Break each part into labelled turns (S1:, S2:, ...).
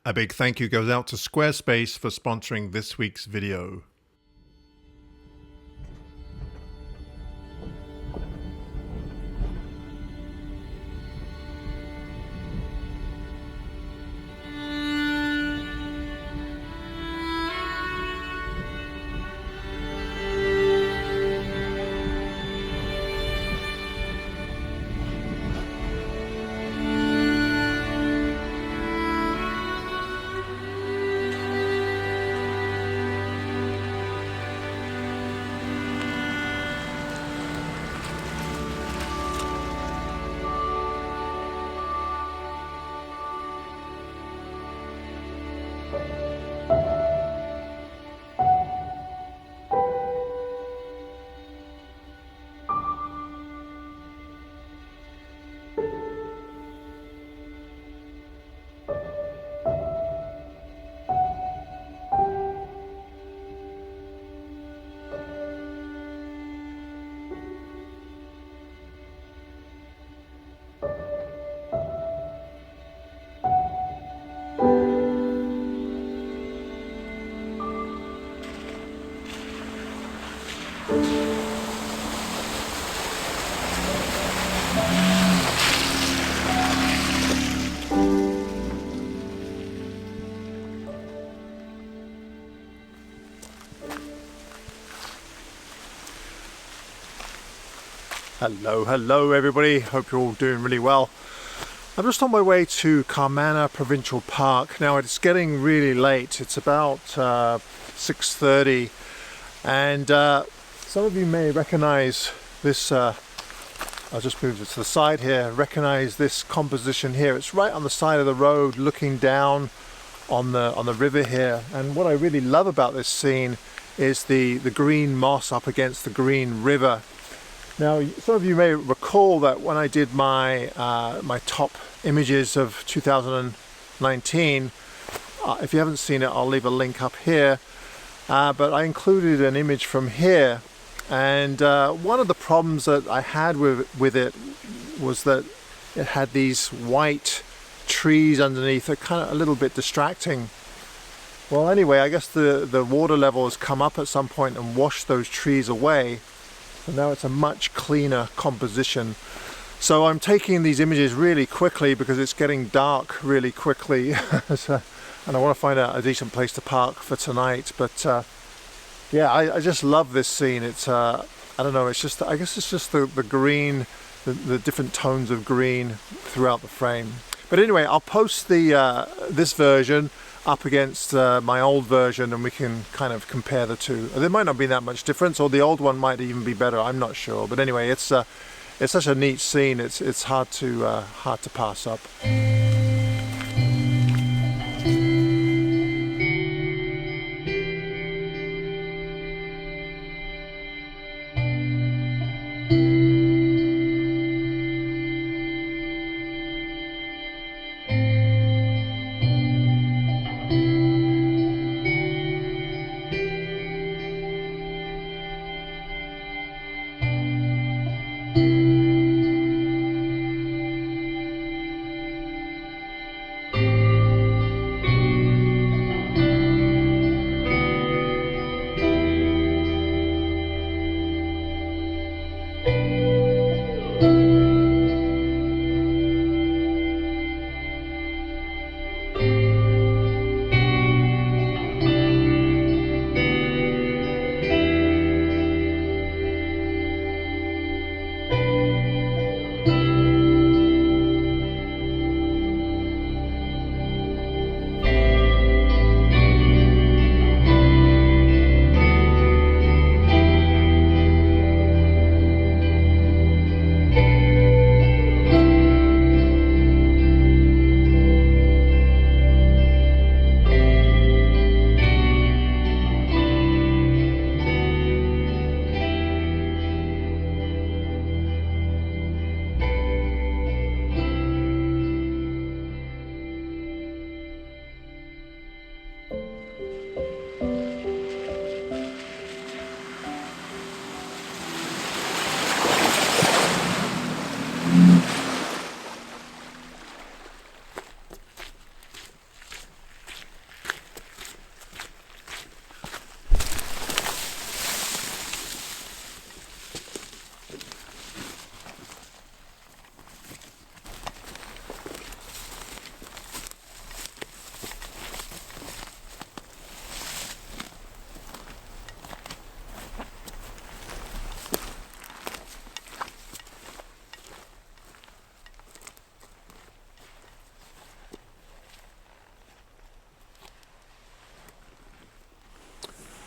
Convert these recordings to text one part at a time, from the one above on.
S1: A big thank you goes out to Squarespace for sponsoring this week's video. Hello everybody, hope you're all doing really well. I'm just on my way to Carmanah Provincial Park. Now it's getting really late, it's about 6:30, and some of you may recognize this, I'll just move it to the side here, recognize this composition here. It's right on the side of the road looking down on the river here, and what I really love about this scene is the green moss up against the green river. Now, some of you may recall that when I did my my top images of 2019, if you haven't seen it, I'll leave a link up here, but I included an image from here, and one of the problems that I had with it was that it had these white trees underneath that kind of a little bit distracting. Well, anyway, I guess the water level has come up at some point and washed those trees away. So now it's a much cleaner composition. So I'm taking these images really quickly because it's getting dark really quickly. And I want to find a decent place to park for tonight. But yeah, I just love this scene. It's, I don't know, it's just, I guess it's just the green, the different tones of green throughout the frame. But anyway, I'll post this version up against my old version, and we can kind of compare the two. There might not be that much difference, or the old one might even be better, I'm not sure. But anyway, it's such a neat scene, it's hard to pass up.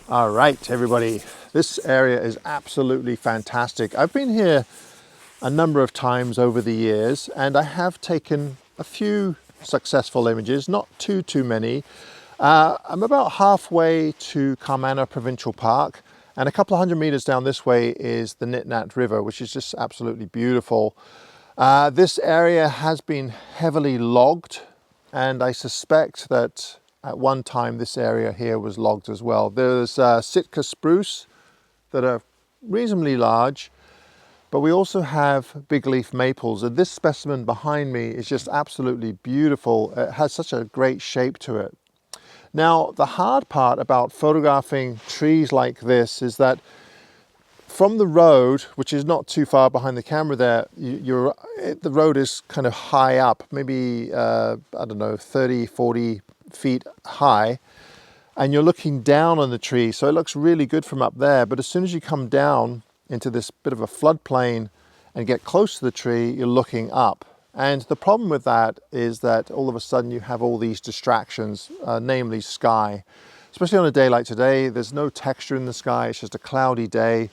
S1: All right, everybody, this area is absolutely fantastic. I've been here a number of times over the years, and I have taken a few successful images, not too many. I'm about halfway to Carmanah Provincial Park, and a couple of hundred meters down this way is the Nitnat River, which is just absolutely beautiful. This area has been heavily logged, and I suspect that at one time this area here was logged as well. There's Sitka spruce that are reasonably large, but we also have big leaf maples, and this specimen behind me is just absolutely beautiful. It has such a great shape to it. Now, the hard part about photographing trees like this is that from the road, which is not too far behind the camera there, the road is kind of high up, maybe, I don't know, 30, 40 feet high, and you're looking down on the tree, so it looks really good from up there. But as soon as you come down into this bit of a floodplain and get close to the tree, you're looking up. And the problem with that is that all of a sudden you have all these distractions, namely sky. Especially on a day like today, there's no texture in the sky, it's just a cloudy day.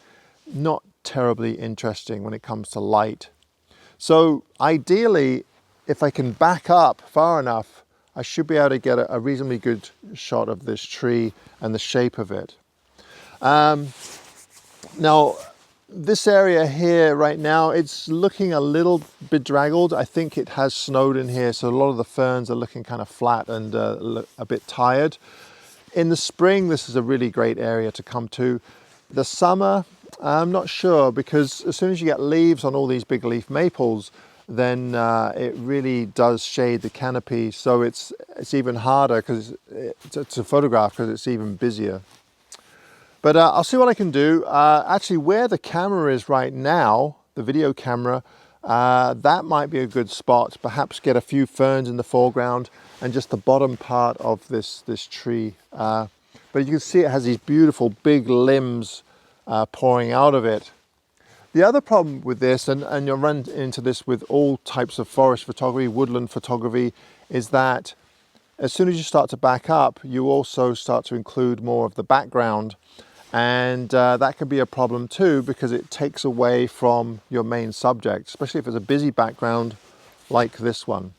S1: Not terribly interesting when it comes to light. So ideally, if I can back up far enough, I should be able to get a reasonably good shot of this tree and the shape of it. Now, this area here right now, it's looking a little bedraggled. I think it has snowed in here, so a lot of the ferns are looking kind of flat and a bit tired. In the spring, this is a really great area to come to. The summer, I'm not sure, because as soon as you get leaves on all these big leaf maples, then it really does shade the canopy, so it's even harder to photograph because it's even busier. But I'll see what I can do. Actually, where the camera is right now, the video camera, that might be a good spot. Perhaps get a few ferns in the foreground and just the bottom part of this tree. But you can see it has these beautiful big limbs pouring out of it. The other problem with this, and you'll run into this with all types of forest photography, woodland photography, is that as soon as you start to back up, you also start to include more of the background. And that can be a problem too, because it takes away from your main subject, especially if it's a busy background like this one.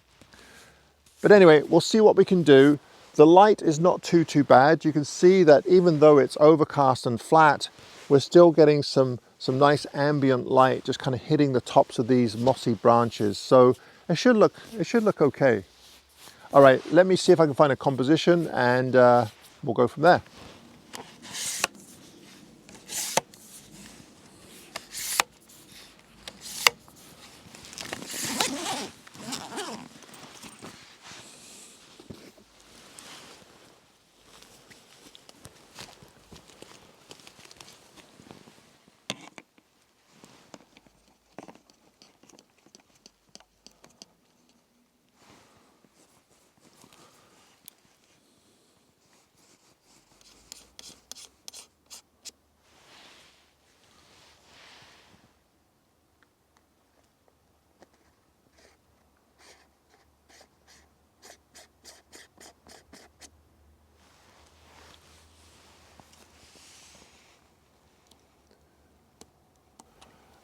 S1: But anyway, we'll see what we can do. The light is not too bad. You can see that even though it's overcast and flat, we're still getting some nice ambient light just kind of hitting the tops of these mossy branches. So it should look okay. All right, let me see if I can find a composition, and we'll go from there.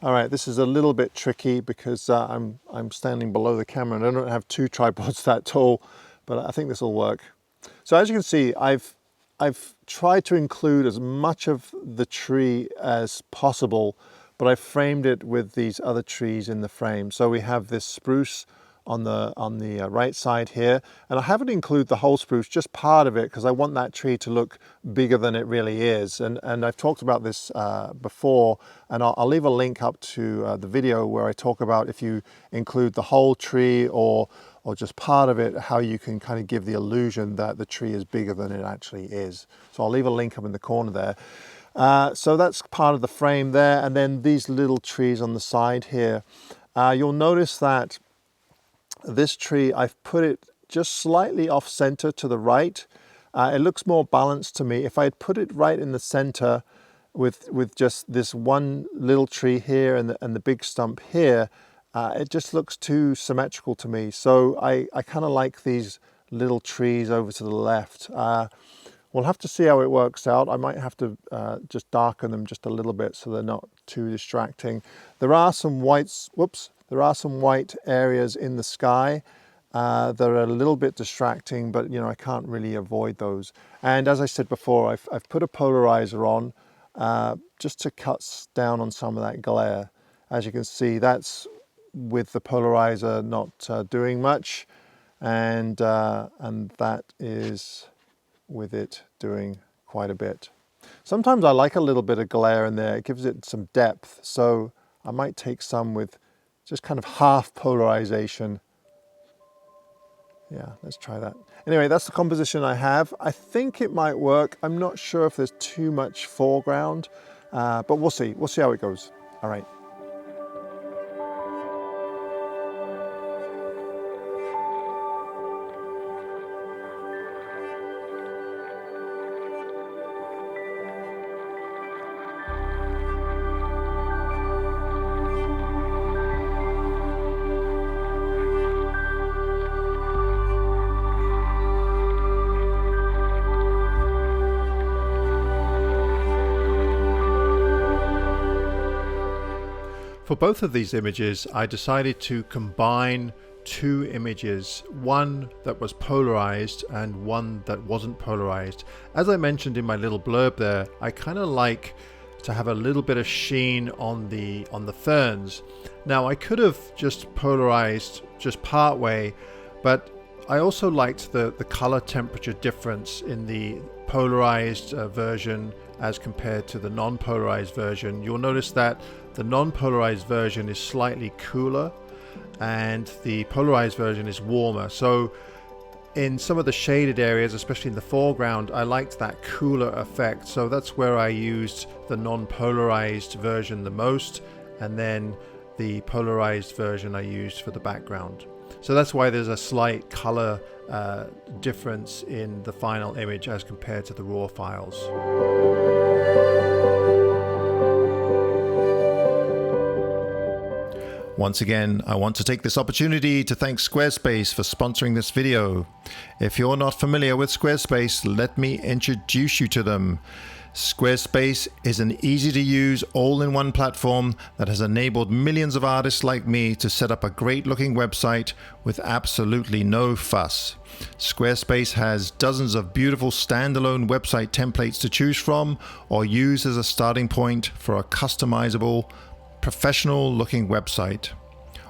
S1: All right, this is a little bit tricky because I'm standing below the camera and I don't have two tripods that tall, but I think this will work. So as you can see, I've tried to include as much of the tree as possible, but I framed it with these other trees in the frame. So we have this spruce on the right side here, and I haven't included the whole spruce, just part of it, because I want that tree to look bigger than it really is. And I've talked about this before, and I'll leave a link up to the video where I talk about if you include the whole tree or just part of it, how you can kind of give the illusion that the tree is bigger than it actually is. So I'll leave a link up in the corner there. So that's part of the frame there, and then these little trees on the side here. You'll notice that this tree, I've put it just slightly off center to the right. It looks more balanced to me. If I had put it right in the center with just this one little tree here and the big stump here, it just looks too symmetrical to me. So I kind of like these little trees over to the left. We'll have to see how it works out. I might have to just darken them just a little bit so they're not too distracting. There are some there are some white areas in the sky that are a little bit distracting, but I can't really avoid those. And as I said before, I've put a polarizer on just to cut down on some of that glare. As you can see, that's with the polarizer not doing much, and that is with it doing quite a bit. Sometimes I like a little bit of glare in there. It gives it some depth. So I might take some with just kind of half polarization. Yeah, let's try that. Anyway, that's the composition I have. I think it might work. I'm not sure if there's too much foreground, but we'll see. We'll see how it goes. All right. For both of these images, I decided to combine two images, one that was polarized and one that wasn't polarized. As I mentioned in my little blurb there, I kind of like to have a little bit of sheen on the ferns. Now I could have just polarized just part way, but I also liked the color temperature difference in the polarized version as compared to the non-polarized version. You'll notice that the non-polarized version is slightly cooler and the polarized version is warmer. So in some of the shaded areas, especially in the foreground, I liked that cooler effect. So that's where I used the non-polarized version the most, and then the polarized version I used for the background. So that's why there's a slight color difference in the final image as compared to the raw files. Once again, I want to take this opportunity to thank Squarespace for sponsoring this video. If you're not familiar with Squarespace, let me introduce you to them. Squarespace is an easy-to-use, all-in-one platform that has enabled millions of artists like me to set up a great-looking website with absolutely no fuss. Squarespace has dozens of beautiful standalone website templates to choose from or use as a starting point for a customizable, professional-looking website.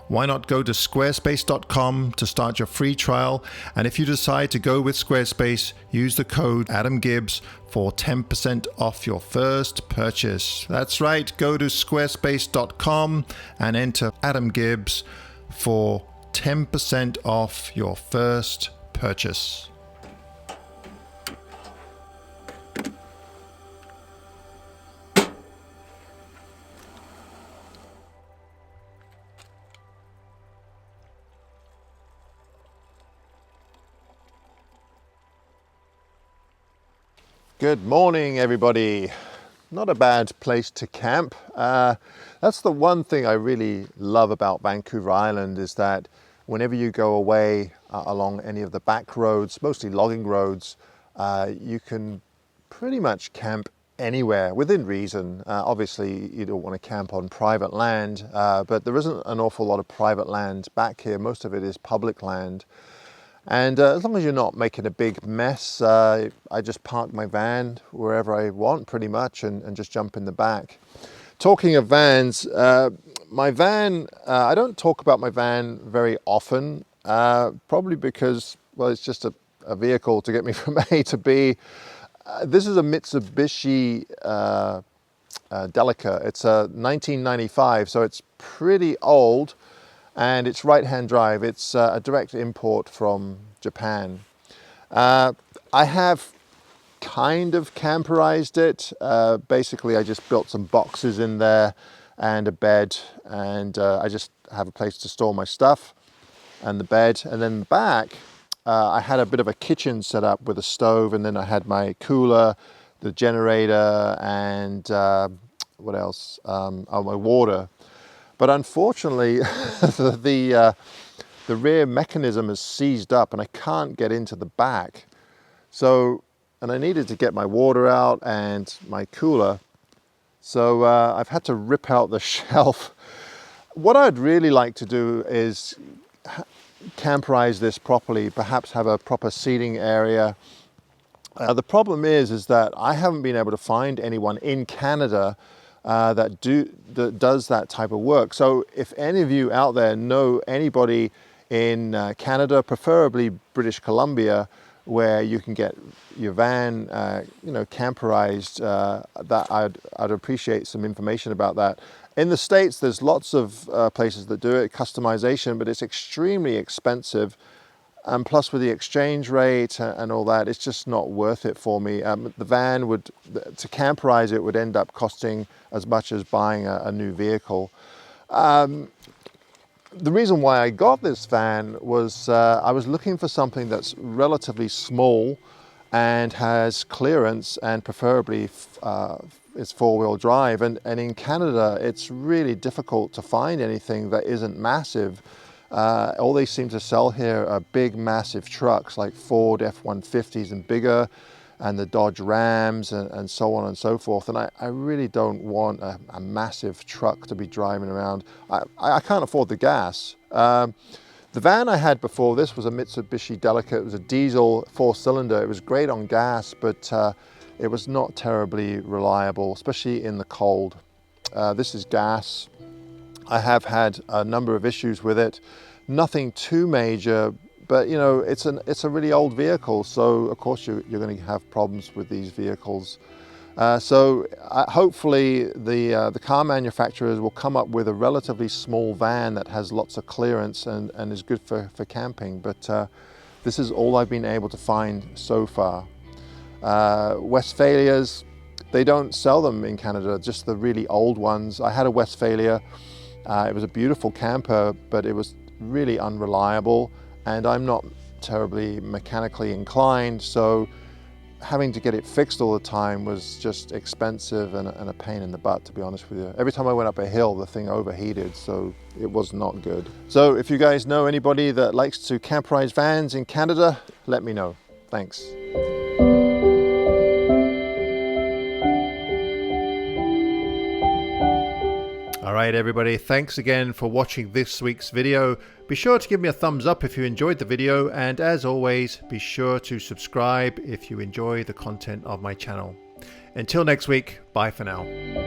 S1: Why not go to squarespace.com to start your free trial? And if you decide to go with Squarespace, use the code AdamGibbs for 10% off your first purchase. That's right, go to squarespace.com and enter AdamGibbs for 10% off your first purchase. Good morning, everybody. Not a bad place to camp. That's the one thing I really love about Vancouver Island, is that whenever you go away along any of the back roads, mostly logging roads, you can pretty much camp anywhere within reason. Obviously, you don't want to camp on private land, but there isn't an awful lot of private land back here. Most of it is public land. And as long as you're not making a big mess, I just park my van wherever I want pretty much and just jump in the back. Talking of vans, my van, I don't talk about my van very often, probably because, well, it's just a vehicle to get me from A to B. This is a Mitsubishi Delica. It's a 1995, so it's pretty old. And it's right-hand drive. It's a direct import from Japan. I have kind of camperized it. Basically, I just built some boxes in there and a bed, and I just have a place to store my stuff and the bed. And then the back, I had a bit of a kitchen set up with a stove, and then I had my cooler, the generator, and what else? Oh, my water. But unfortunately, the rear mechanism is seized up and I can't get into the back. So and I needed to get my water out and my cooler. So I've had to rip out the shelf. What I'd really like to do is camperize this properly, perhaps have a proper seating area. The problem is that I haven't been able to find anyone in Canada that does that type of work. So if any of you out there know anybody in Canada, preferably British Columbia, where you can get your van, camperized, that I'd appreciate some information about that. In the States, there's lots of places that do it, customization, but it's extremely expensive. And plus with the exchange rate and all that, it's just not worth it for me. The van to camperize it would end up costing as much as buying a new vehicle. The reason why I got this van was I was looking for something that's relatively small and has clearance, and preferably it's four-wheel drive. And in Canada, it's really difficult to find anything that isn't massive. All they seem to sell here are big, massive trucks like Ford F-150s and bigger, and the Dodge Rams and so on and so forth. And I really don't want a massive truck to be driving around. I can't afford the gas. The van I had before this was a Mitsubishi Delica. It was a diesel 4-cylinder. It was great on gas, but it was not terribly reliable, especially in the cold. This is gas. I have had a number of issues with it. Nothing too major, but you know, it's a really old vehicle, so of course you're going to have problems with these vehicles. Hopefully the car manufacturers will come up with a relatively small van that has lots of clearance and is good for camping. But this is all I've been able to find so far. Westphalias, they don't sell them in Canada, just the really old ones. I had a Westphalia. It was a beautiful camper, but it was really unreliable, and I'm not terribly mechanically inclined, so having to get it fixed all the time was just expensive and a pain in the butt, to be honest with you. Every time I went up a hill, the thing overheated, so it was not good. So if you guys know anybody that likes to camperize vans in Canada, let me know. Thanks. Alright everybody, thanks again for watching this week's video. Be sure to give me a thumbs up if you enjoyed the video, and as always, be sure to subscribe if you enjoy the content of my channel. Until next week, bye for now.